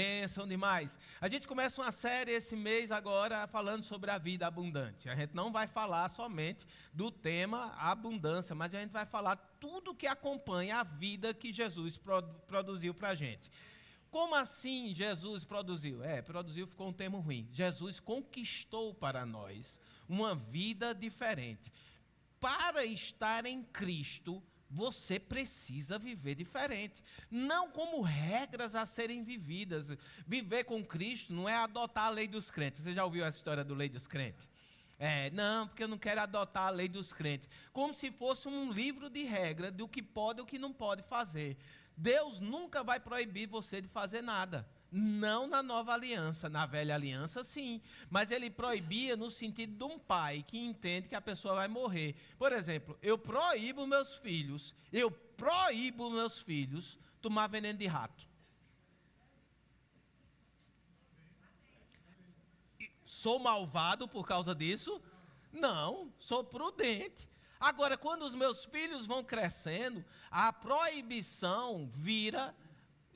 Bênção demais. A gente começa uma série esse mês agora falando sobre a vida abundante. A gente não vai falar somente do tema abundância, mas a gente vai falar tudo que acompanha a vida que Jesus produziu para a gente. Como assim Jesus produziu? Produziu ficou um termo ruim. Jesus conquistou para nós uma vida diferente. Para estar em Cristo, você precisa viver diferente, não como regras a serem vividas. Viver com Cristo não é adotar a lei dos crentes. Você já ouviu a história do lei dos crentes? Não, porque eu não quero adotar a lei dos crentes. Como se fosse um livro de regra do que pode e o que não pode fazer. Deus nunca vai proibir você de fazer nada. Não na nova aliança, na velha aliança sim, mas ele proibia no sentido de um pai que entende que a pessoa vai morrer. Por exemplo, eu proíbo meus filhos tomar veneno de rato. Sou malvado por causa disso? Não, sou prudente. Agora, quando os meus filhos vão crescendo, a proibição vira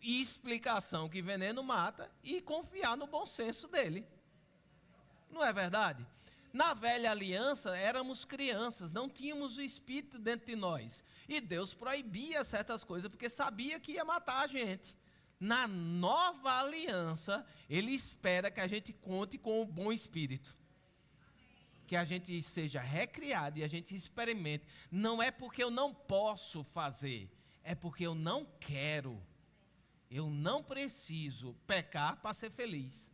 explicação que veneno mata e confiar no bom senso dele. Não é verdade? Na velha aliança éramos crianças, não tínhamos o Espírito dentro de nós. E Deus proibia certas coisas porque sabia que ia matar a gente. Na nova aliança, Ele espera que a gente conte com o bom Espírito. Que a gente seja recriado e a gente experimente. Não é porque eu não posso fazer, é porque eu não quero. Eu não preciso pecar para ser feliz.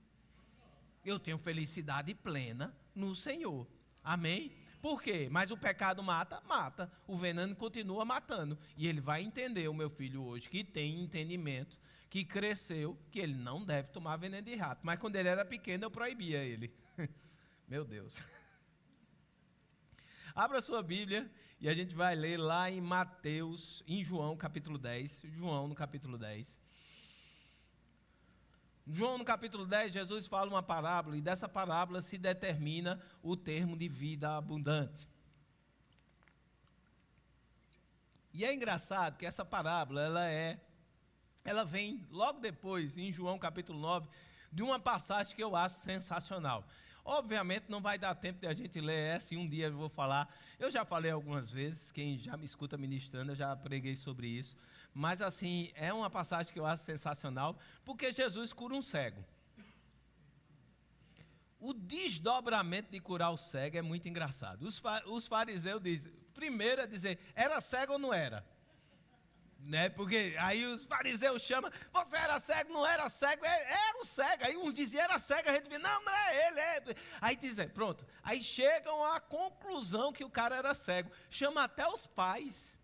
Eu tenho felicidade plena no Senhor. Amém? Por quê? Mas o pecado mata? Mata. O veneno continua matando. E ele vai entender, o meu filho hoje, que tem entendimento, que cresceu, que ele não deve tomar veneno de rato. Mas quando ele era pequeno, eu proibia ele. Meu Deus. Abra sua Bíblia e a gente vai ler lá em Mateus, em João capítulo 10. João no capítulo 10. João no capítulo 10, Jesus fala uma parábola e dessa parábola se determina o termo de vida abundante. E é engraçado que essa parábola, ela vem logo depois, em João capítulo 9, de uma passagem que eu acho sensacional. Obviamente não vai dar tempo de a gente ler essa e um dia eu vou falar. Eu já falei algumas vezes, quem já me escuta ministrando, eu já preguei sobre isso. Mas assim, é uma passagem que eu acho sensacional, porque Jesus cura um cego. O desdobramento de curar o cego é muito engraçado. Os fariseus dizem, primeiro é dizer, era cego ou não era? Né? Porque aí os fariseus chamam, você era cego, não era cego, era o cego. Aí uns diziam, era cego, a gente dizia, não é ele, é. Aí dizem, pronto, aí chegam à conclusão que o cara era cego. Chama até os pais.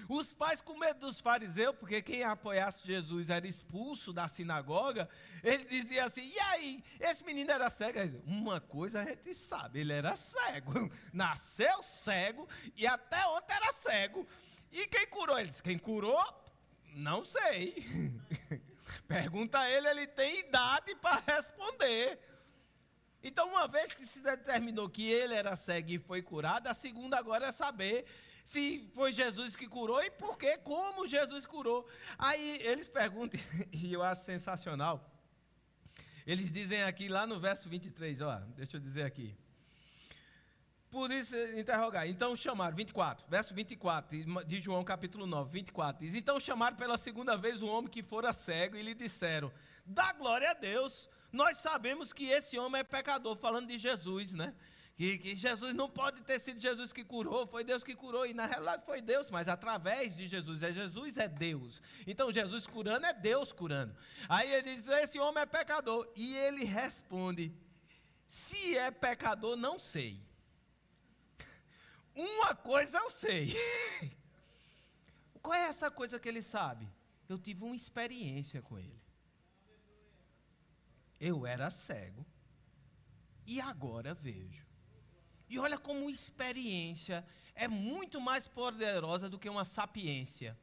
Os pais com medo dos fariseus, porque quem apoiasse Jesus era expulso da sinagoga, ele dizia assim, e aí, esse menino era cego? Dizia, uma coisa a gente sabe, ele era cego, nasceu cego e até ontem era cego. E quem curou ele? Quem curou? Não sei. Pergunta a ele, ele tem idade para responder. Então, uma vez que se determinou que ele era cego e foi curado, a segunda agora é saber se foi Jesus que curou e por quê, como Jesus curou. Aí eles perguntam, e eu acho sensacional, eles dizem aqui lá no verso 23, deixa eu dizer aqui. Por isso, interrogar, então chamaram, 24, verso 24, de João capítulo 9, 24, diz, então chamaram pela segunda vez um homem que fora cego e lhe disseram, dá glória a Deus, nós sabemos que esse homem é pecador, falando de Jesus, né? Que Jesus não pode ter sido Jesus que curou, foi Deus que curou, e na realidade foi Deus, mas através de Jesus é Deus. Então Jesus curando é Deus curando. Aí ele diz, esse homem é pecador, e ele responde, se é pecador não sei. Uma coisa eu sei. Qual é essa coisa que ele sabe? Eu tive uma experiência com ele. Eu era cego, e agora vejo. E olha como experiência é muito mais poderosa do que uma sapiência.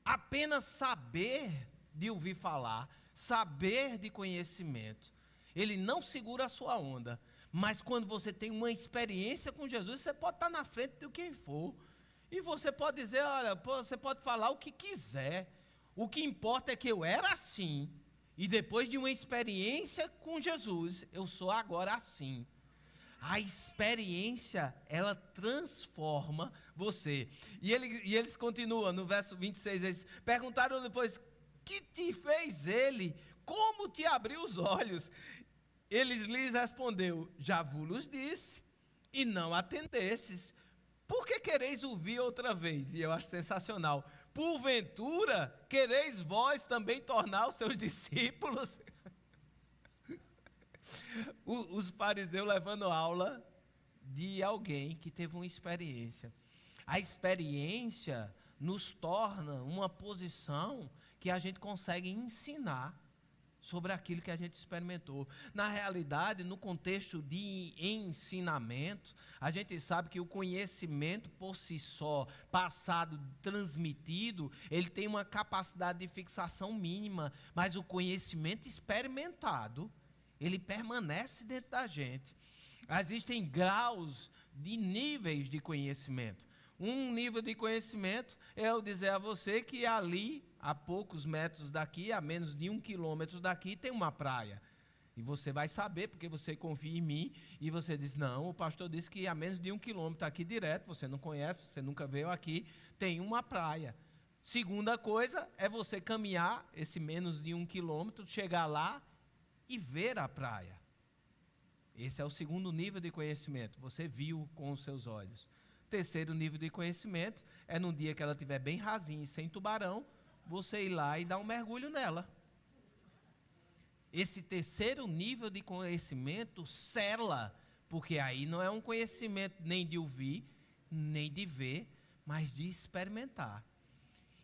Apenas saber de ouvir falar, saber de conhecimento, ele não segura a sua onda. Mas quando você tem uma experiência com Jesus, você pode estar na frente de quem for. E você pode dizer, olha, você pode falar o que quiser. O que importa é que eu era assim, e depois de uma experiência com Jesus, eu sou agora assim. A experiência, ela transforma você. E eles continuam, no verso 26, eles perguntaram depois, que te fez ele? Como te abriu os olhos? Eles lhes respondeu, já vos disse, e não atendestes. Por que quereis ouvir outra vez? E eu acho sensacional. Porventura, quereis vós também tornar os seus discípulos? Os fariseus levando aula de alguém que teve uma experiência. A experiência nos torna uma posição que a gente consegue ensinar sobre aquilo que a gente experimentou. Na realidade, no contexto de ensinamento, a gente sabe que o conhecimento por si só, passado, transmitido, ele tem uma capacidade de fixação mínima, mas o conhecimento experimentado, ele permanece dentro da gente. Existem graus de níveis de conhecimento. Um nível de conhecimento é eu dizer a você que ali, a poucos metros daqui, a menos de 1 quilômetro daqui, tem uma praia. E você vai saber, porque você confia em mim, e você diz, não, o pastor disse que a menos de 1 quilômetro aqui direto, você não conhece, você nunca veio aqui, tem uma praia. Segunda coisa é você caminhar esse menos de 1 quilômetro, chegar lá e ver a praia. Esse é o segundo nível de conhecimento, você viu com os seus olhos. Terceiro nível de conhecimento é no dia que ela estiver bem rasinha e sem tubarão, você ir lá e dar um mergulho nela. Esse terceiro nível de conhecimento sela, porque aí não é um conhecimento nem de ouvir, nem de ver, mas de experimentar.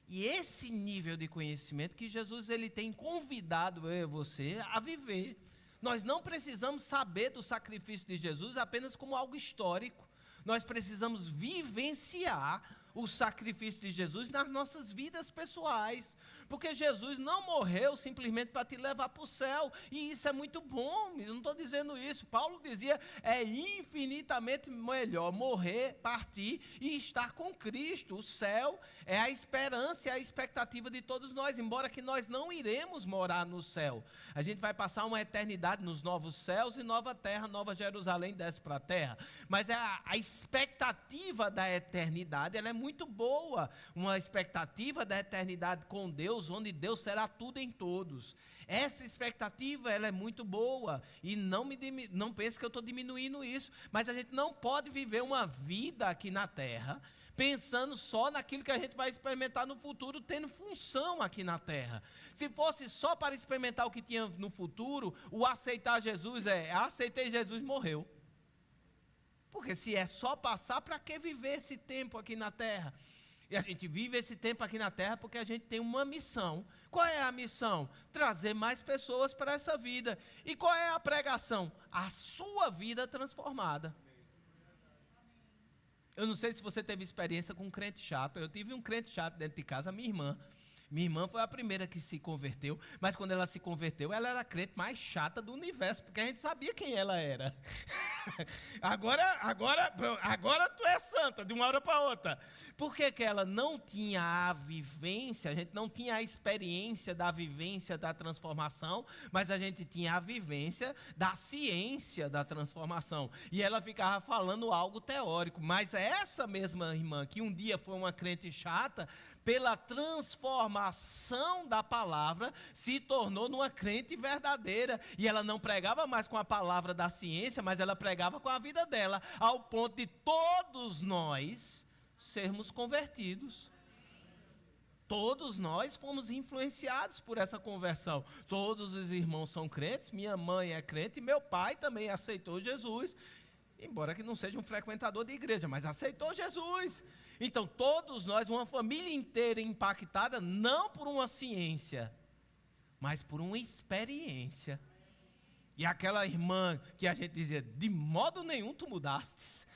E esse nível de conhecimento que Jesus ele tem convidado eu e você a viver. Nós não precisamos saber do sacrifício de Jesus apenas como algo histórico. Nós precisamos vivenciar o sacrifício de Jesus nas nossas vidas pessoais. Porque Jesus não morreu simplesmente para te levar para o céu. E isso é muito bom, eu não estou dizendo isso. Paulo dizia, é infinitamente melhor morrer, partir e estar com Cristo. O céu é a esperança e a expectativa de todos nós, embora que nós não iremos morar no céu. A gente vai passar uma eternidade nos novos céus e nova terra, nova Jerusalém desce para a terra. Mas a expectativa da eternidade, ela é muito boa. Uma expectativa da eternidade com Deus, onde Deus será tudo em todos. Essa expectativa, ela é muito boa, e não pense que eu estou diminuindo isso, mas a gente não pode viver uma vida aqui na terra, pensando só naquilo que a gente vai experimentar no futuro, tendo função aqui na terra. Se fosse só para experimentar o que tinha no futuro, o aceitar Jesus aceitei Jesus, morreu. Porque se é só passar, para que viver esse tempo aqui na terra? E a gente vive esse tempo aqui na terra porque a gente tem uma missão. Qual é a missão? Trazer mais pessoas para essa vida. E qual é a pregação? A sua vida transformada. Eu não sei se você teve experiência com um crente chato. Eu tive um crente chato dentro de casa, minha irmã. Minha irmã foi a primeira que se converteu, mas quando ela se converteu, ela era a crente mais chata do universo, porque a gente sabia quem ela era. Agora tu é santa, de uma hora para outra. Por que que ela não tinha a vivência, a gente não tinha a experiência da vivência da transformação, mas a gente tinha a vivência da ciência da transformação. E ela ficava falando algo teórico, mas essa mesma irmã, que um dia foi uma crente chata, pela transformação da palavra, se tornou numa crente verdadeira, e ela não pregava mais com a palavra da ciência, mas ela pregava com a vida dela, ao ponto de todos nós sermos convertidos. Todos nós fomos influenciados por essa conversão. Todos os irmãos são crentes, minha mãe é crente, e meu pai também aceitou Jesus, embora que não seja um frequentador de igreja, mas aceitou Jesus. Então, todos nós, uma família inteira impactada, não por uma ciência, mas por uma experiência. E aquela irmã que a gente dizia, de modo nenhum tu mudastes.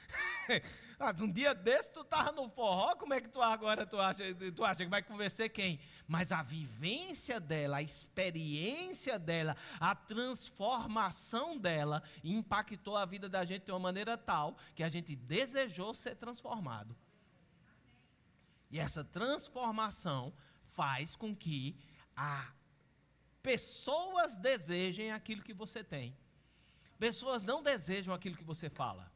Um dia desse tu estava no forró, como é que tu agora tu acha que vai convencer quem? Mas a vivência dela, a experiência dela, a transformação dela impactou a vida da gente de uma maneira tal que a gente desejou ser transformado. E essa transformação faz com que pessoas desejem aquilo que você tem. Pessoas não desejam aquilo que você fala.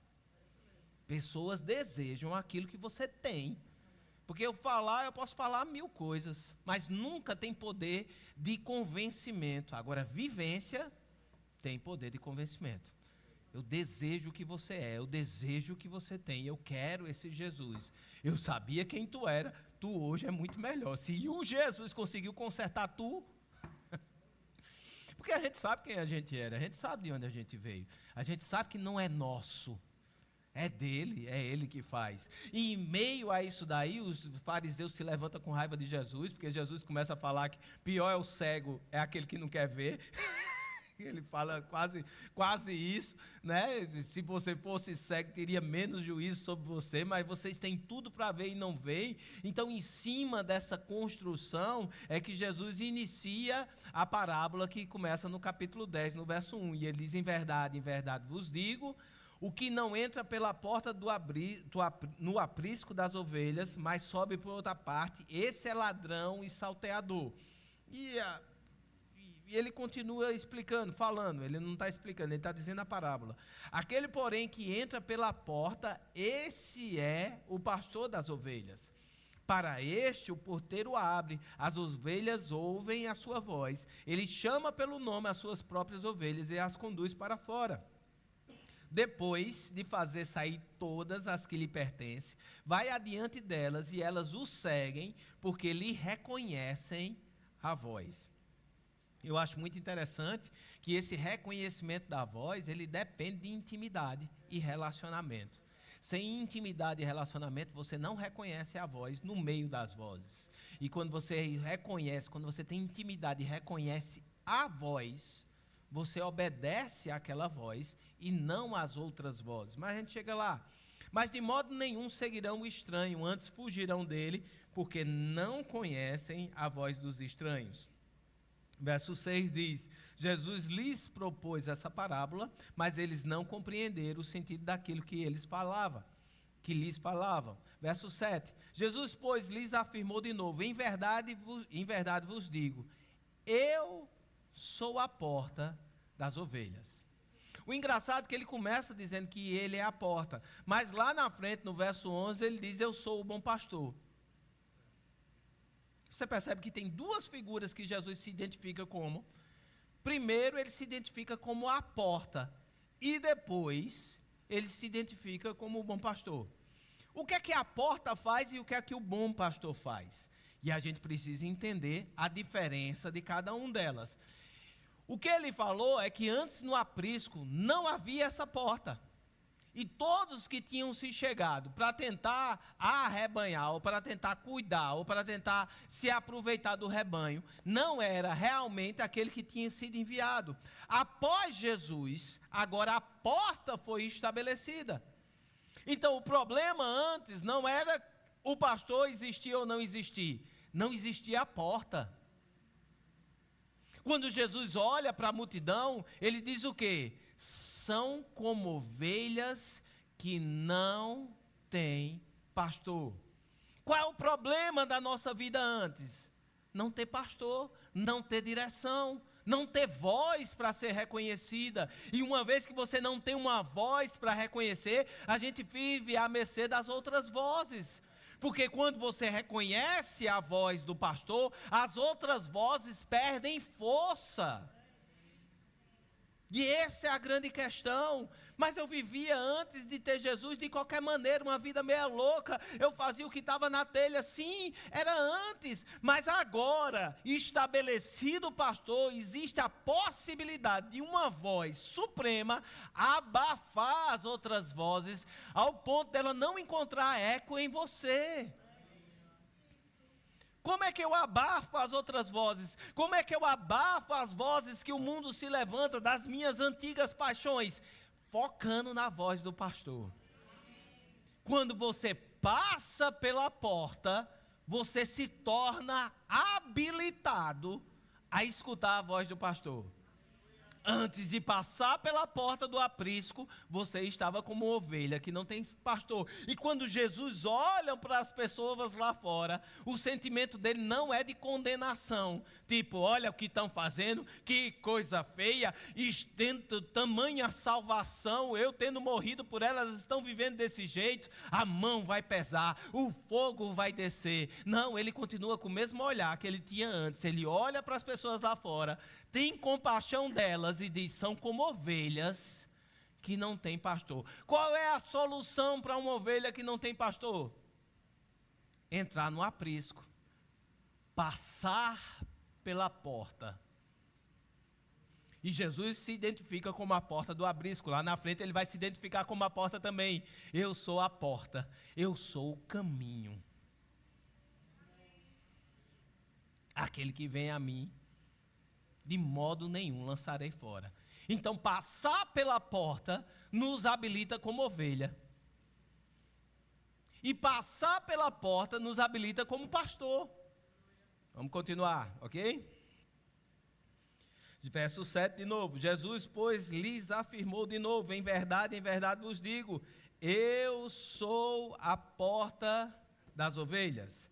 Pessoas desejam aquilo que você tem. Porque eu posso falar 1000 coisas, mas nunca tem poder de convencimento. Agora, vivência tem poder de convencimento. Eu desejo o que você é, eu desejo o que você tem, eu quero esse Jesus. Eu sabia quem tu era, tu hoje é muito melhor. Se o Jesus conseguiu consertar tu, porque a gente sabe quem a gente era, a gente sabe de onde a gente veio, a gente sabe que não é nosso. É dele, é ele que faz. E em meio a isso daí, os fariseus se levantam com raiva de Jesus, porque Jesus começa a falar que pior é o cego, é aquele que não quer ver. Ele fala quase isso, né? Se você fosse cego, teria menos juízo sobre você, mas vocês têm tudo para ver e não veem. Então, em cima dessa construção, é que Jesus inicia a parábola que começa no capítulo 10, no verso 1. E ele diz, em verdade vos digo, o que não entra pela porta no aprisco das ovelhas, mas sobe por outra parte, esse é ladrão e salteador. E ele continua explicando, falando, ele não está explicando, ele está dizendo a parábola. Aquele, porém, que entra pela porta, esse é o pastor das ovelhas. Para este, o porteiro abre, as ovelhas ouvem a sua voz. Ele chama pelo nome as suas próprias ovelhas e as conduz para fora. Depois de fazer sair todas as que lhe pertencem, vai adiante delas e elas o seguem, porque lhe reconhecem a voz. Eu acho muito interessante que esse reconhecimento da voz, ele depende de intimidade e relacionamento. Sem intimidade e relacionamento, você não reconhece a voz no meio das vozes. E quando você reconhece, quando você tem intimidade e reconhece a voz, você obedece àquela voz e não às outras vozes. Mas a gente chega lá. Mas de modo nenhum seguirão o estranho, antes fugirão dele, porque não conhecem a voz dos estranhos. Verso 6 diz, Jesus lhes propôs essa parábola, mas eles não compreenderam o sentido daquilo que lhes falavam. Verso 7, Jesus, pois, lhes afirmou de novo, em verdade vos digo, eu sou a porta das ovelhas. O engraçado é que ele começa dizendo que ele é a porta, mas lá na frente, no verso 11, ele diz, eu sou o bom pastor. Você percebe que tem duas figuras que Jesus se identifica como. Primeiro, ele se identifica como a porta. E depois, ele se identifica como o bom pastor. O que é que a porta faz e o que é que o bom pastor faz? E a gente precisa entender a diferença de cada um delas. O que ele falou é que antes no aprisco não havia essa porta. E todos que tinham se chegado para tentar arrebanhar, ou para tentar cuidar, ou para tentar se aproveitar do rebanho, não era realmente aquele que tinha sido enviado. Após Jesus, agora a porta foi estabelecida. Então o problema antes não era o pastor existir ou não existir, não existia a porta. Quando Jesus olha para a multidão, ele diz o quê? São como ovelhas que não têm pastor. Qual é o problema da nossa vida antes? Não ter pastor, não ter direção, não ter voz para ser reconhecida. E uma vez que você não tem uma voz para reconhecer, a gente vive à mercê das outras vozes. Porque quando você reconhece a voz do pastor, as outras vozes perdem força. E essa é a grande questão. Mas eu vivia antes de ter Jesus de qualquer maneira, uma vida meia louca. Eu fazia o que estava na telha, sim, era antes. Mas agora, estabelecido o pastor, existe a possibilidade de uma voz suprema abafar as outras vozes, ao ponto dela não encontrar eco em você. Como é que eu abafo as outras vozes? Como é que eu abafo as vozes que o mundo se levanta das minhas antigas paixões? Focando na voz do pastor. Quando você passa pela porta, você se torna habilitado a escutar a voz do pastor. Antes de passar pela porta do aprisco, você estava como ovelha que não tem pastor. E quando Jesus olha para as pessoas lá fora, o sentimento dele não é de condenação. Tipo, olha o que estão fazendo, que coisa feia, e tendo tamanha salvação, eu tendo morrido por elas, estão vivendo desse jeito, a mão vai pesar, o fogo vai descer. Não, ele continua com o mesmo olhar que ele tinha antes. Ele olha para as pessoas lá fora, tem compaixão delas e diz: são como ovelhas que não têm pastor. Qual é a solução para uma ovelha que não tem pastor? Entrar no aprisco, passar pela porta. E Jesus se identifica como a porta do aprisco. Lá na frente ele vai se identificar como a porta também. Eu sou a porta, eu sou o caminho. Aquele que vem a mim, de modo nenhum lançarei fora. Então, passar pela porta nos habilita como ovelha. E passar pela porta nos habilita como pastor. Vamos continuar, ok? Verso 7 de novo. Jesus, pois, lhes afirmou de novo: em verdade vos digo, eu sou a porta das ovelhas.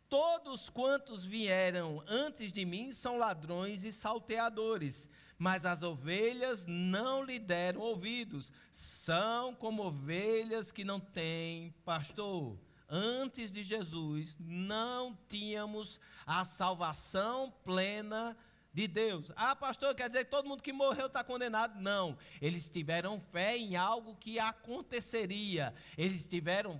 Todos quantos vieram antes de mim são ladrões e salteadores, mas as ovelhas não lhe deram ouvidos. São como ovelhas que não têm pastor. Antes de Jesus, não tínhamos a salvação plena de Deus. Ah, pastor, quer dizer que todo mundo que morreu está condenado? Não, eles tiveram fé em algo que aconteceria. Eles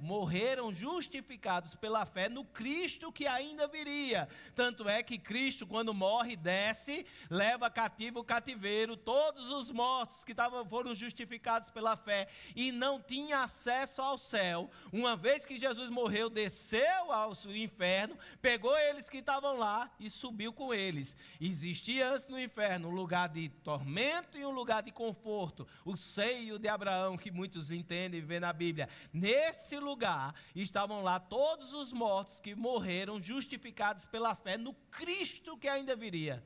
morreram justificados pela fé no Cristo que ainda viria. Tanto é que Cristo, quando morre, desce, leva cativo o cativeiro, todos os mortos que foram justificados pela fé e não tinham acesso ao céu. Uma vez que Jesus morreu, desceu ao inferno, pegou eles que estavam lá e subiu com eles. Existia antes no inferno um lugar de tormento e um lugar de conforto, o seio de Abraão, que muitos entendem e vê na Bíblia. Nesse lugar estavam lá todos os mortos que morreram justificados pela fé no Cristo que ainda viria.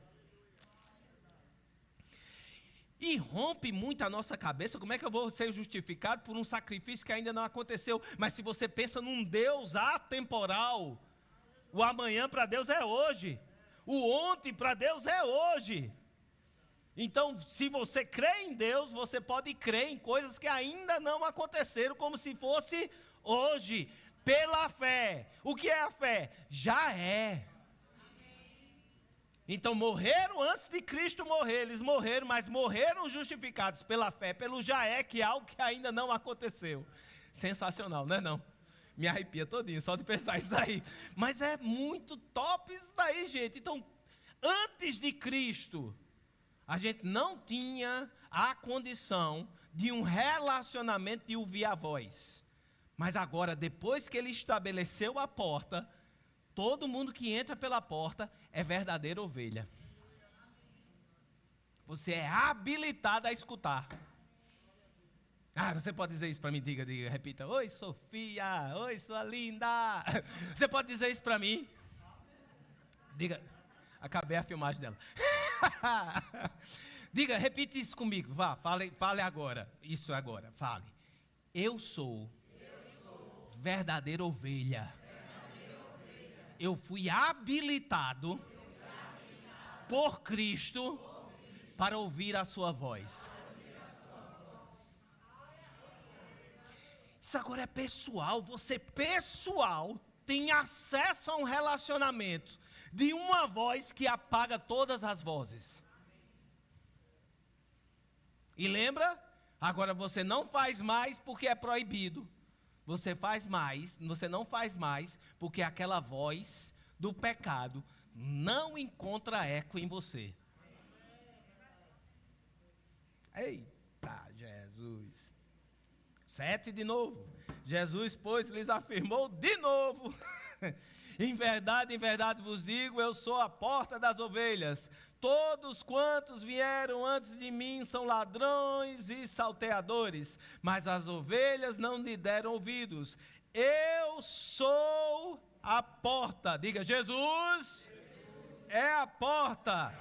E rompe muito a nossa cabeça: como é que eu vou ser justificado por um sacrifício que ainda não aconteceu? Mas se você pensa num Deus atemporal, o amanhã para Deus é hoje. O ontem para Deus é hoje. Então, se você crê em Deus, você pode crer em coisas que ainda não aconteceram, como se fosse hoje, pela fé. O que é a fé? Já é. Então, morreram antes de Cristo morrer. Eles morreram, mas morreram justificados pela fé, pelo já é, que é algo que ainda não aconteceu. Sensacional, não é não? Me arrepia todinho só de pensar isso daí. Mas é muito top isso daí, gente. Então, antes de Cristo, a gente não tinha a condição de um relacionamento de ouvir a voz. Mas agora, depois que ele estabeleceu a porta, todo mundo que entra pela porta é verdadeira ovelha. Você é habilitado a escutar. Ah, você pode dizer isso para mim? Diga, repita. Oi, Sofia. Oi, sua linda. Você pode dizer isso para mim? Diga. Acabei a filmagem dela. Diga, repita isso comigo. Vá, fale agora. Isso agora, fale. Eu sou verdadeira ovelha. Eu fui habilitado por Cristo para ouvir a sua voz. Isso agora é pessoal. Você, pessoal, tem acesso a um relacionamento de uma voz que apaga todas as vozes. E lembra? Agora você não faz mais porque é proibido. Você não faz mais porque aquela voz do pecado não encontra eco em você. Eita, Jesus. 7 de novo. Jesus, pois, lhes afirmou de novo: em verdade vos digo, eu sou a porta das ovelhas. Todos quantos vieram antes de mim são ladrões e salteadores, mas as ovelhas não lhe deram ouvidos. Eu sou a porta. Diga, Jesus é a porta.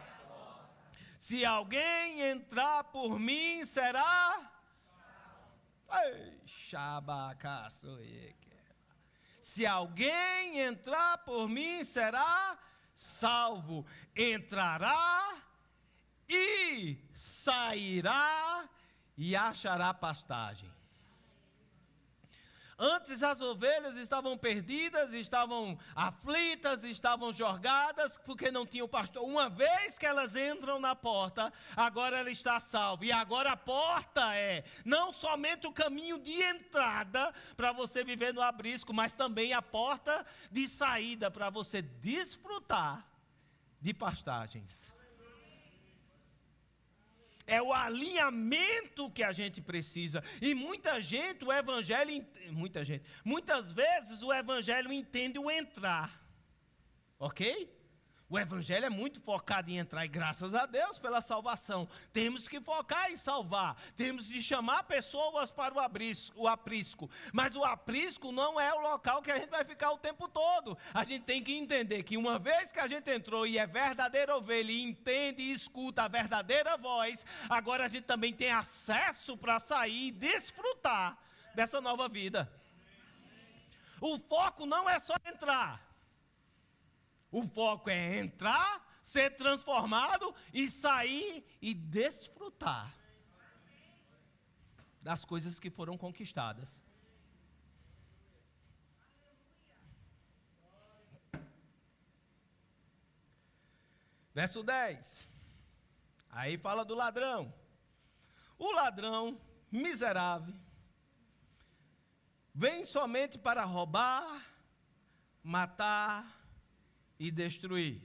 Se alguém entrar por mim, será? Ei, se alguém entrar por mim, será salvo. Entrará e sairá e achará pastagem. Antes as ovelhas estavam perdidas, estavam aflitas, estavam jogadas, porque não tinham pastor. Uma vez que elas entram na porta, agora ela está salva. E agora a porta é não somente o caminho de entrada para você viver no aprisco, mas também a porta de saída para você desfrutar de pastagens. É o alinhamento que a gente precisa. E muitas vezes o evangelho entende o entrar. Ok? O evangelho é muito focado em entrar, e graças a Deus pela salvação. Temos que focar em salvar. Temos de chamar pessoas para o aprisco. Mas o aprisco não é o local que a gente vai ficar o tempo todo. A gente tem que entender que uma vez que a gente entrou e é verdadeira ovelha, e entende e escuta a verdadeira voz, agora a gente também tem acesso para sair e desfrutar dessa nova vida. O foco não é só entrar. O foco é entrar, ser transformado e sair e desfrutar das coisas que foram conquistadas. Verso 10. Aí fala do ladrão. O ladrão miserável vem somente para roubar, matar e destruir.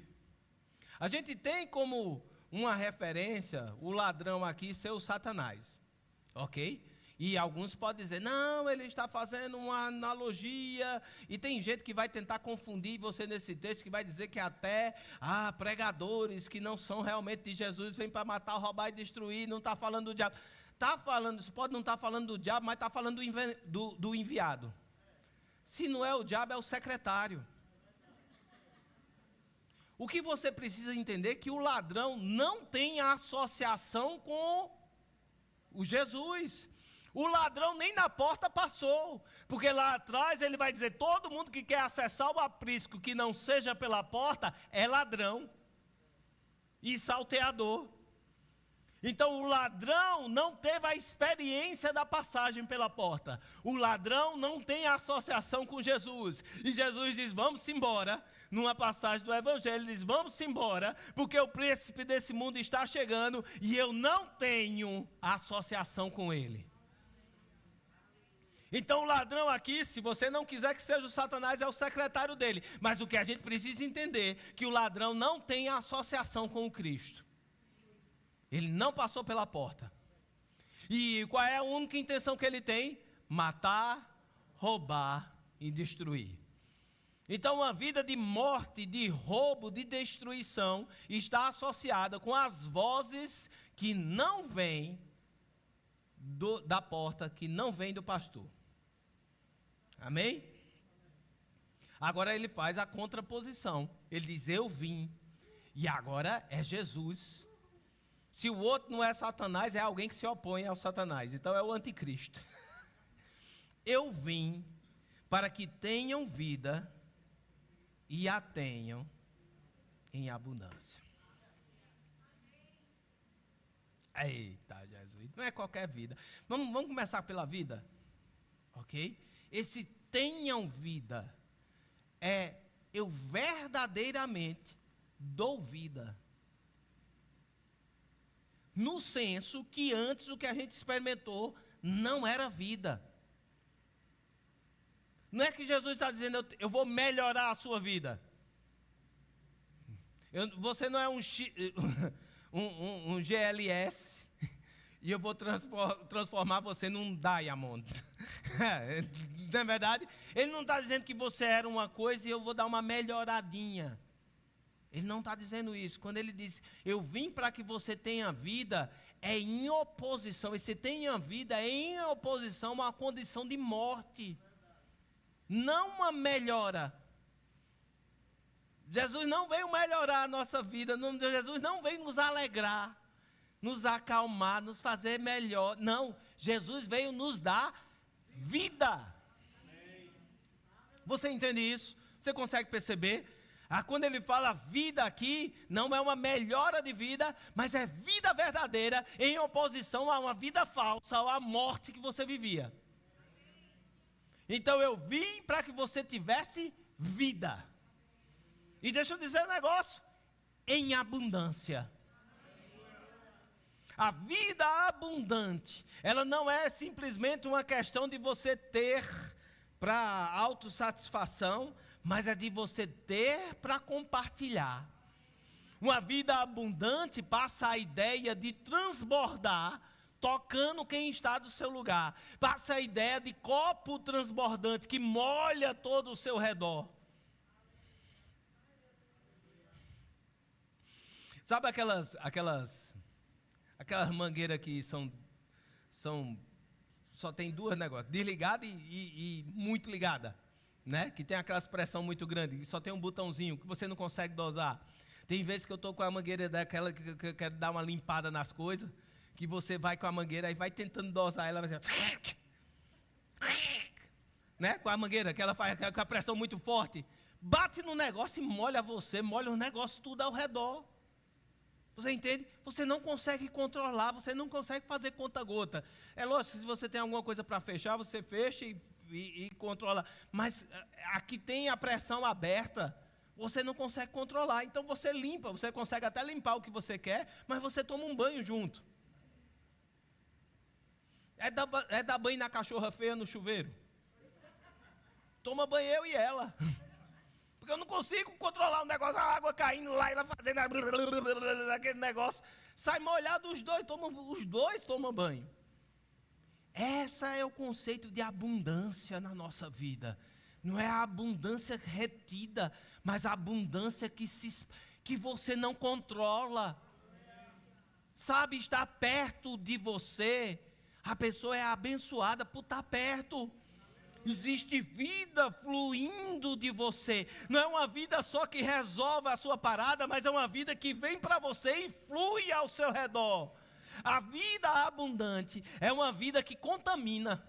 A gente tem como uma referência o ladrão aqui ser o Satanás, ok? E alguns podem dizer, não, ele está fazendo uma analogia, e tem gente que vai tentar confundir você nesse texto, que vai dizer que até pregadores que não são realmente de Jesus, vêm para matar, roubar e destruir, não está falando do diabo. Está falando, isso pode não estar falando do diabo, mas está falando do enviado. Se não é o diabo, é o secretário. O que você precisa entender é que o ladrão não tem associação com o Jesus. O ladrão nem na porta passou, porque lá atrás ele vai dizer, todo mundo que quer acessar o aprisco que não seja pela porta, é ladrão e salteador. Então o ladrão não teve a experiência da passagem pela porta. O ladrão não tem associação com Jesus. E Jesus diz, vamos embora. Numa passagem do evangelho, ele diz, vamos embora, porque o príncipe desse mundo está chegando e eu não tenho associação com ele. Então o ladrão aqui, se você não quiser que seja o Satanás, é o secretário dele. Mas o que a gente precisa entender, que o ladrão não tem associação com o Cristo. Ele não passou pela porta. E qual é a única intenção que ele tem? Matar, roubar e destruir. Então, uma vida de morte, de roubo, de destruição está associada com as vozes que não vêm da porta, que não vêm do pastor. Amém? Agora ele faz a contraposição. Ele diz, eu vim. E agora é Jesus. Se o outro não é Satanás, é alguém que se opõe ao Satanás. Então é o anticristo. Eu vim para que tenham vida e a tenham em abundância. Eita, Jesus, não é qualquer vida. Vamos começar pela vida, ok? Esse tenham vida é eu verdadeiramente dou vida. No senso que antes o que a gente experimentou não era vida. Não é que Jesus está dizendo, eu vou melhorar a sua vida. Você não é um GLS e eu vou transformar você num Diamond. Não é verdade? Ele não está dizendo que você era uma coisa e eu vou dar uma melhoradinha. Ele não está dizendo isso. Quando ele diz, eu vim para que você tenha vida, é em oposição. E se tenha vida, é em oposição a uma condição de morte. Não uma melhora. Jesus não veio melhorar a nossa vida. Jesus não veio nos alegrar. nos acalmar, nos fazer melhor. Não, Jesus veio nos dar vida. Você entende isso? Você consegue perceber? Quando ele fala vida aqui, não é uma melhora de vida, mas é vida verdadeira em oposição a uma vida falsa, ou à morte que você vivia. Então eu vim para que você tivesse vida. E deixa eu dizer um negócio, em abundância. A vida abundante, ela não é simplesmente uma questão de você ter para autossatisfação, mas é de você ter para compartilhar. Uma vida abundante passa a ideia de transbordar, tocando quem está do seu lugar. Passa a ideia de copo transbordante que molha todo o seu redor. Sabe aquelas mangueiras que são só tem duas negócios, desligada e muito ligada, né? Que tem aquelas pressão muito grande, e só tem um botãozinho que você não consegue dosar. Tem vezes que eu estou com a mangueira daquela que eu quero dar uma limpada nas coisas, que você vai com a mangueira e vai tentando dosar ela, vai assim, né? Com a mangueira, que ela faz com a pressão muito forte, bate no negócio e molha você, molha o negócio tudo ao redor. Você entende? Você não consegue controlar, você não consegue fazer conta-gota. É lógico, se você tem alguma coisa para fechar, você fecha e controla. Mas aqui tem a pressão aberta, você não consegue controlar. Então você limpa, você consegue até limpar o que você quer, mas você toma um banho junto. É dar banho na cachorra feia no chuveiro? Toma banho eu e ela. Porque eu não consigo controlar o negócio, a água caindo lá e ela fazendo aquele negócio. Sai molhado, os dois tomam banho. Esse é o conceito de abundância na nossa vida. Não é a abundância retida, mas a abundância que você não controla. Sabe, estar perto de você, a pessoa é abençoada por estar perto. Existe vida fluindo de você. Não é uma vida só que resolve a sua parada, mas é uma vida que vem para você e flui ao seu redor. A vida abundante é uma vida que contamina.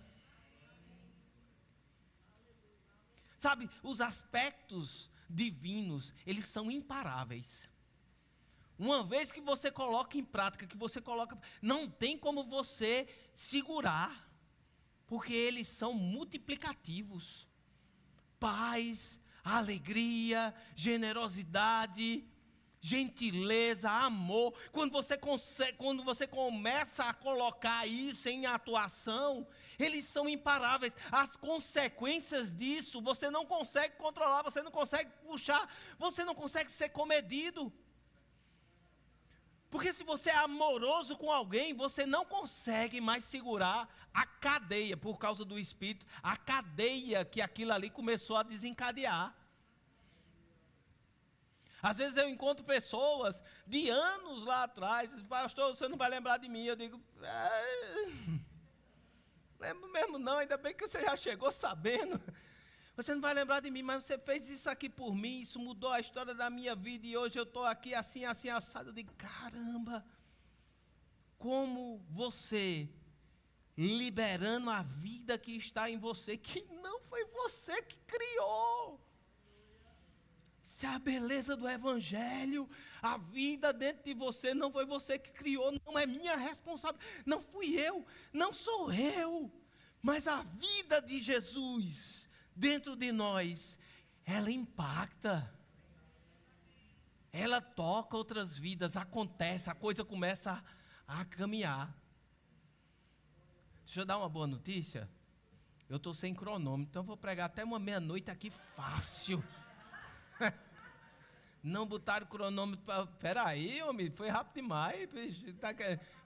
Sabe, os aspectos divinos, eles são imparáveis. Uma vez que você coloca em prática, não tem como você segurar. Porque eles são multiplicativos. Paz, alegria, generosidade, gentileza, amor. Quando você começa a colocar isso em atuação, eles são imparáveis. As consequências disso, você não consegue controlar, você não consegue puxar, você não consegue ser comedido. Porque se você é amoroso com alguém, você não consegue mais segurar a cadeia, por causa do Espírito, a cadeia que aquilo ali começou a desencadear. Às vezes eu encontro pessoas de anos lá atrás, pastor, você não vai lembrar de mim. Eu digo, lembro mesmo não, ainda bem que você já chegou sabendo. Você não vai lembrar de mim, mas você fez isso aqui por mim, isso mudou a história da minha vida, e hoje eu estou aqui assim, assim, assado. Eu digo, caramba, como você, liberando a vida que está em você, que não foi você que criou. Isso é a beleza do Evangelho. A vida dentro de você não foi você que criou, não é minha responsabilidade, não fui eu, não sou eu, mas a vida de Jesus dentro de nós, ela impacta, ela toca outras vidas, acontece, a coisa começa a caminhar. Deixa eu dar uma boa notícia, eu estou sem cronômetro, então vou pregar até uma meia-noite aqui fácil. Não botaram cronômetro para... Peraí, homem, foi rápido demais,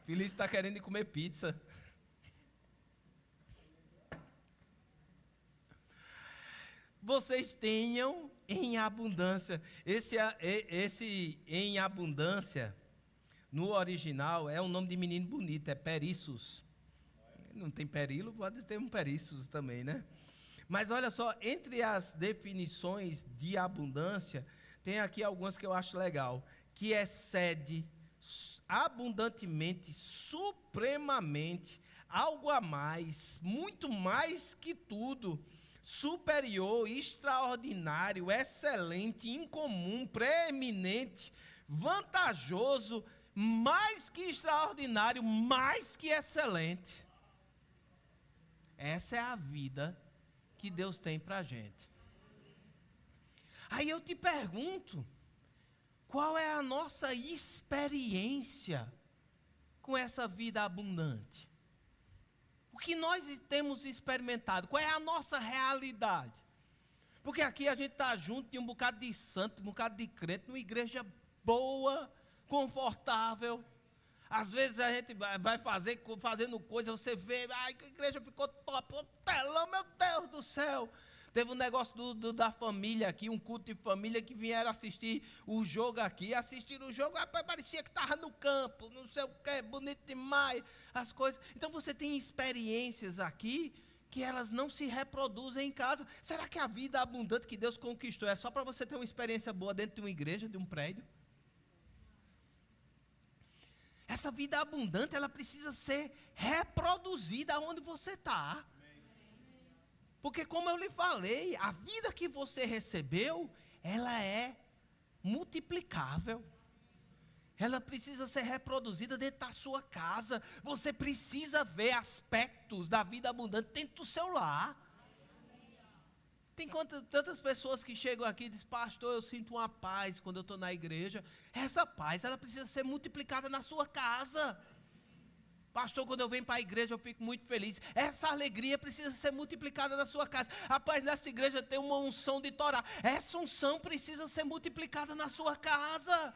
Feliz está querendo ir comer pizza. Vocês tenham em abundância. Esse em abundância, no original, é um nome de menino bonito, é Perissus. Não tem perilo, pode ter um Perissus também, né? Mas olha só, entre as definições de abundância, tem aqui algumas que eu acho legal, que excede abundantemente, supremamente, algo a mais, muito mais que tudo, superior, extraordinário, excelente, incomum, preeminente, vantajoso, mais que extraordinário, mais que excelente. Essa é a vida que Deus tem para a gente. Aí eu te pergunto, qual é a nossa experiência com essa vida abundante? O que nós temos experimentado? Qual é a nossa realidade? Porque aqui a gente está junto de um bocado de santo, um bocado de crente, numa igreja boa, confortável. Às vezes a gente vai fazendo coisa, você vê, ai, a igreja ficou top, um telão, meu Deus do céu. Teve um negócio da família aqui, um culto de família que vieram assistir o jogo aqui. Assistiram o jogo, rapaz, parecia que estava no campo, não sei o que, bonito demais, as coisas. Então você tem experiências aqui que elas não se reproduzem em casa. Será que a vida abundante que Deus conquistou é só para você ter uma experiência boa dentro de uma igreja, de um prédio? Essa vida abundante, ela precisa ser reproduzida onde você está. Porque como eu lhe falei, a vida que você recebeu, ela é multiplicável. Ela precisa ser reproduzida dentro da sua casa. Você precisa ver aspectos da vida abundante dentro do seu lar. Tem tantas pessoas que chegam aqui e dizem, pastor, eu sinto uma paz quando eu estou na igreja. Essa paz, ela precisa ser multiplicada na sua casa. Pastor, quando eu venho para a igreja eu fico muito feliz. Essa alegria precisa ser multiplicada na sua casa. Rapaz, nessa igreja tem uma unção de Torá. Essa unção precisa ser multiplicada na sua casa.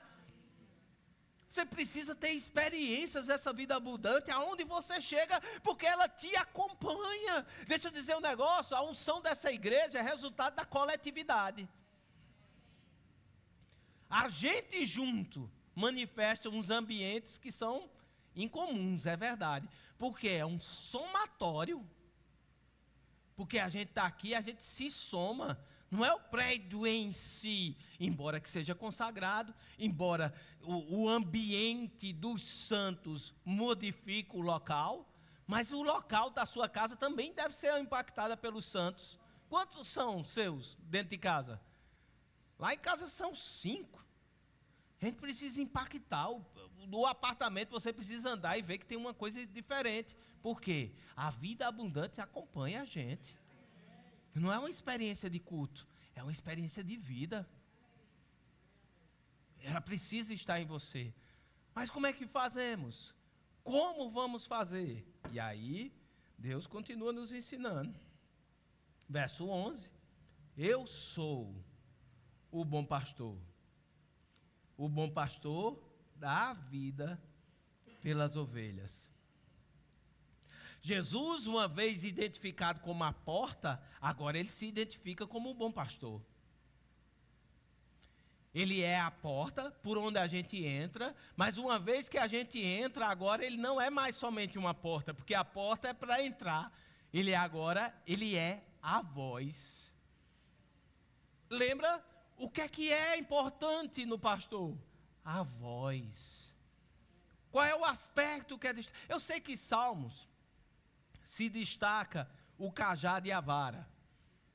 Você precisa ter experiências dessa vida abundante aonde você chega, porque ela te acompanha. Deixa eu dizer um negócio, a unção dessa igreja é resultado da coletividade. A gente junto manifesta uns ambientes que são incomuns, é verdade. Porque é um somatório. Porque a gente está aqui, a gente se soma. Não é o prédio em si, embora que seja consagrado, embora o ambiente dos santos modifique o local, mas o local da sua casa também deve ser impactado pelos santos. Quantos são seus dentro de casa? Lá em casa são 5. A gente precisa impactar. No apartamento você precisa andar e ver que tem uma coisa diferente. Por quê? A vida abundante acompanha a gente. Não é uma experiência de culto, é uma experiência de vida. Ela precisa estar em você. Mas como é que fazemos? Como vamos fazer? E aí, Deus continua nos ensinando. Verso 11. Eu sou o bom pastor. O bom pastor dá a vida pelas ovelhas. Jesus, uma vez identificado como a porta, agora ele se identifica como o bom pastor. Ele é a porta por onde a gente entra, mas uma vez que a gente entra, agora ele não é mais somente uma porta, porque a porta é para entrar. Ele é a voz. Lembra o que é importante no pastor? A voz. Qual é o aspecto que é destacado? Eu sei que Salmos se destaca o cajado e a vara,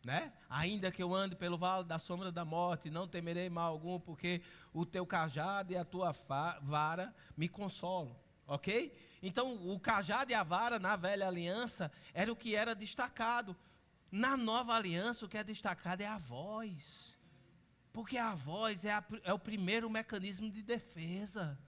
né? Ainda que eu ande pelo vale da sombra da morte, não temerei mal algum, porque o teu cajado e a tua vara me consolam, ok? Então, o cajado e a vara na velha aliança era o que era destacado. Na nova aliança, o que é destacado é a voz, porque a voz é o primeiro mecanismo de defesa.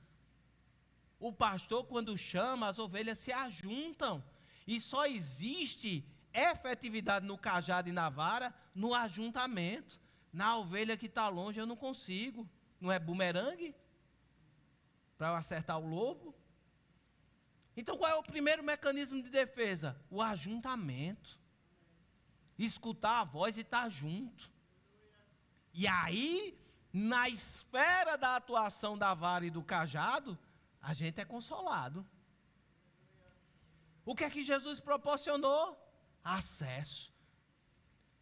O pastor, quando chama, as ovelhas se ajuntam. E só existe efetividade no cajado e na vara no ajuntamento. Na ovelha que está longe eu não consigo. Não é bumerangue? Para eu acertar o lobo? Então qual é o primeiro mecanismo de defesa? O ajuntamento. Escutar a voz e estar junto. E aí, na esfera da atuação da vara e do cajado, a gente é consolado. O que é que Jesus proporcionou? Acesso.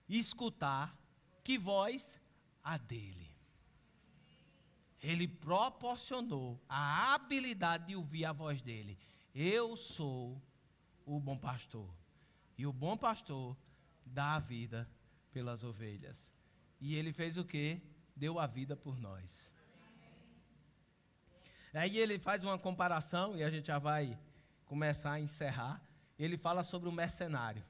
Escutar. Que voz? A dele. Ele proporcionou a habilidade de ouvir a voz dele. Eu sou o bom pastor. E o bom pastor dá a vida pelas ovelhas. E ele fez o quê? Deu a vida por nós. Aí ele faz uma comparação, e a gente já vai começar a encerrar. Ele fala sobre o mercenário.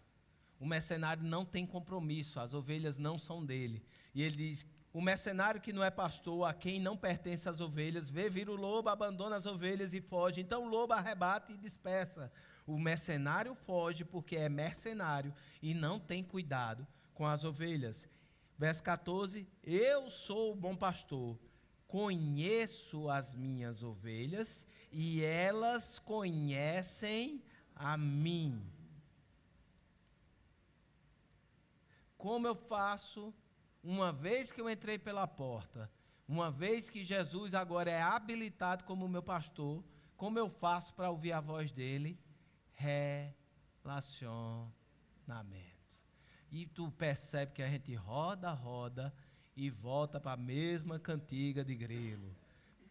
O mercenário não tem compromisso, as ovelhas não são dele. E ele diz, o mercenário que não é pastor, a quem não pertence as ovelhas, vê vir o lobo, abandona as ovelhas e foge. Então o lobo arrebata e dispersa. O mercenário foge porque é mercenário e não tem cuidado com as ovelhas. Verso 14, eu sou o bom pastor, conheço as minhas ovelhas e elas conhecem a mim. Como eu faço, uma vez que eu entrei pela porta, uma vez que Jesus agora é habilitado como meu pastor, como eu faço para ouvir a voz dele? Relacionamento. E tu percebe que a gente roda e volta para a mesma cantiga de grilo.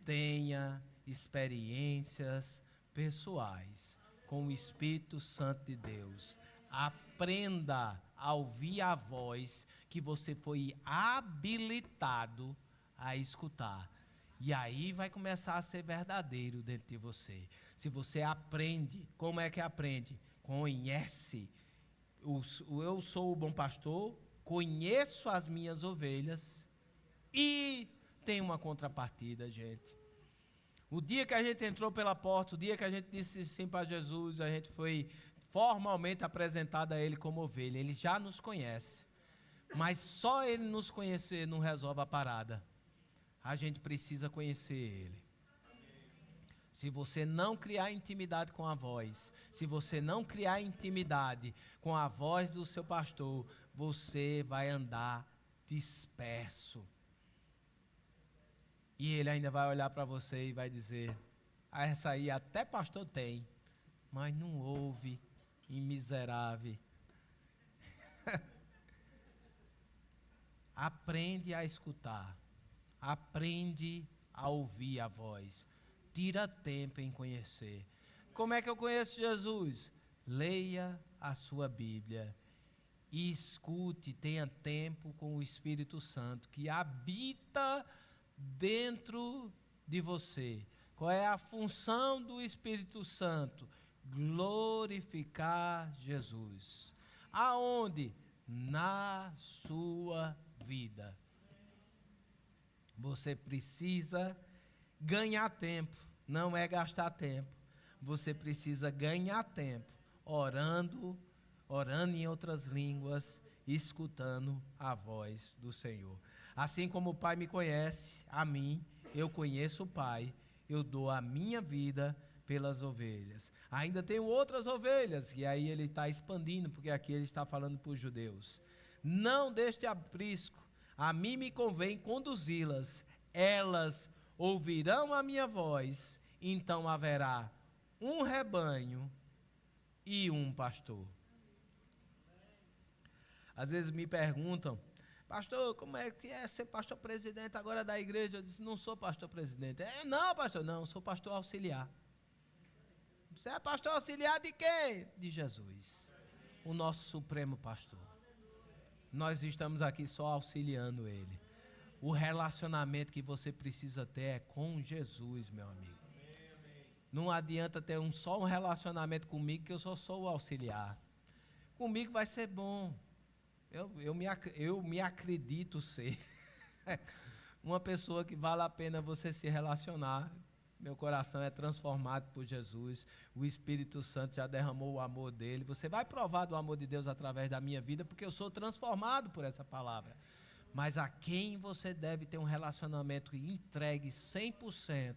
Tenha experiências pessoais com o Espírito Santo de Deus. Aprenda a ouvir a voz que você foi habilitado a escutar. E aí vai começar a ser verdadeiro dentro de você. Se você aprende, como é que aprende? Conhece. Eu sou o bom pastor, conheço as minhas ovelhas e tem uma contrapartida, gente. O dia que a gente entrou pela porta, o dia que a gente disse sim para Jesus, a gente foi formalmente apresentado a Ele como ovelha. Ele já nos conhece, mas só Ele nos conhecer não resolve a parada. A gente precisa conhecer Ele. Se você não criar intimidade com a voz, se você não criar intimidade com a voz do seu pastor, você vai andar disperso. E ele ainda vai olhar para você e vai dizer, essa aí até pastor tem, mas não ouve, e miserável. Aprende a escutar, aprende a ouvir a voz, tira tempo em conhecer. Como é que eu conheço Jesus? Leia a sua Bíblia e escute, tenha tempo com o Espírito Santo que habita dentro de você. Qual é a função do Espírito Santo? Glorificar Jesus. Aonde? Na sua vida. Você precisa ganhar tempo, não é gastar tempo. Você precisa ganhar tempo, orando em outras línguas, escutando a voz do Senhor. Assim como o Pai me conhece, a mim, eu conheço o Pai, eu dou a minha vida pelas ovelhas. Ainda tenho outras ovelhas, e aí ele está expandindo, porque aqui ele está falando para os judeus. Não deste aprisco, a mim me convém conduzi-las, elas ouvirão a minha voz, então haverá um rebanho e um pastor. Às vezes me perguntam, pastor, como é que é ser pastor presidente agora da igreja? Eu disse, não sou pastor presidente. Não, pastor, não, sou pastor auxiliar. Você é pastor auxiliar de quem? De Jesus, o nosso supremo pastor. Nós estamos aqui só auxiliando ele. O relacionamento que você precisa ter é com Jesus, meu amigo. Não adianta ter só um relacionamento comigo, que eu só sou o auxiliar. Comigo vai ser bom. Eu me acredito ser uma pessoa que vale a pena você se relacionar. Meu coração é transformado por Jesus. O Espírito Santo já derramou o amor dele. Você vai provar do amor de Deus através da minha vida, porque eu sou transformado por essa palavra. Mas a quem você deve ter um relacionamento entregue 100%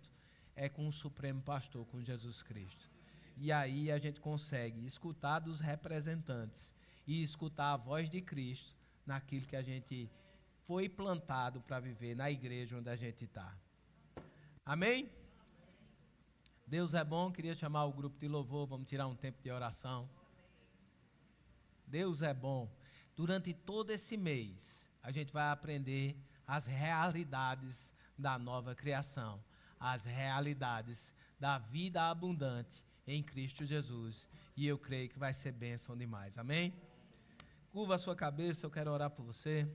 é com o Supremo Pastor, com Jesus Cristo. E aí a gente consegue escutar dos representantes e escutar a voz de Cristo naquilo que a gente foi plantado para viver na igreja onde a gente está. Amém? Deus é bom, queria chamar o grupo de louvor, vamos tirar um tempo de oração. Deus é bom. Durante todo esse mês, a gente vai aprender as realidades da nova criação, as realidades da vida abundante em Cristo Jesus. E eu creio que vai ser bênção demais. Amém? Curva a sua cabeça, eu quero orar por você.